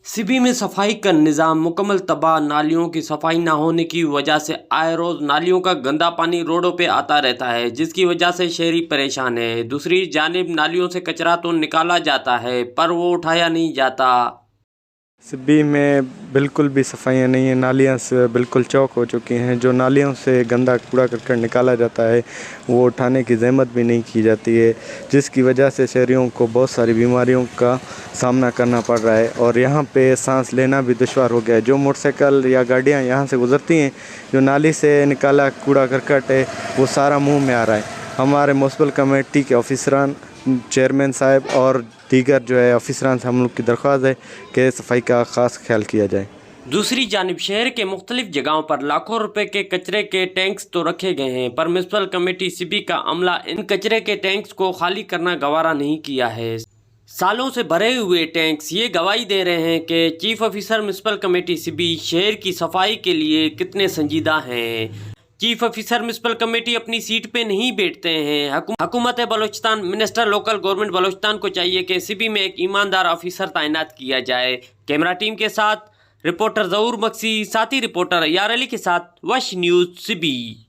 सिबी में सफाई का निज़ाम मुकम्मल तबाह। नालियों की सफाई न होने की वजह से आए रोज़ नालियों का गंदा पानी रोडों पे आता रहता है, जिसकी वजह से शहरी परेशान है। दूसरी जानिब नालियों से कचरा तो निकाला जाता है पर वो उठाया नहीं जाता। सिब्बी में बिल्कुल भी सफाइयाँ नहीं हैं, नालियाँ से बिल्कुल चौक हो चुकी हैं। जो नालियों से गंदा कूड़ा करकट निकाला जाता है वो उठाने की ज़हमत भी नहीं की जाती है, जिसकी वजह से शहरियों को बहुत सारी बीमारियों का सामना करना पड़ रहा है और यहाँ पे सांस लेना भी दुश्वार हो गया है। जो मोटरसाइकिल या गाड़ियाँ यहाँ से गुज़रती हैं, जो नाली से निकाला कूड़ा करकट है वो सारा मुँह में आ रहा है। हमारे म्युनिसिपल कमेटी के ऑफिसरान, चेयरमैन साहब और दीगर जो है ऑफिसरान से हम लोग की दरख्वास्त है कि सफाई का ख़ास ख्याल किया जाए। दूसरी जानिब शहर के मुख्तलिफ जगहों पर लाखों रुपए के कचरे के टैंक्स तो रखे गए हैं, पर म्युनिसिपल कमेटी सिबी का अमला इन कचरे के टैंक्स को खाली करना गवारा नहीं किया है। सालों से भरे हुए टैंक्स ये गवाही दे रहे हैं कि chief officer municipal committee Sibi शहर की सफाई के लिए कितने संजीदा हैं। चीफ ऑफिसर म्युनिसिपल कमेटी अपनी सीट पे नहीं बैठते हैं। हुकूमत Balochistan, minister local government Balochistan को चाहिए कि सिबी में एक ईमानदार ऑफिसर तैनात किया जाए। कैमरा टीम के साथ रिपोर्टर ज़हूर मक्सी, साथी रिपोर्टर यार अली के साथ वश न्यूज़ सिबी।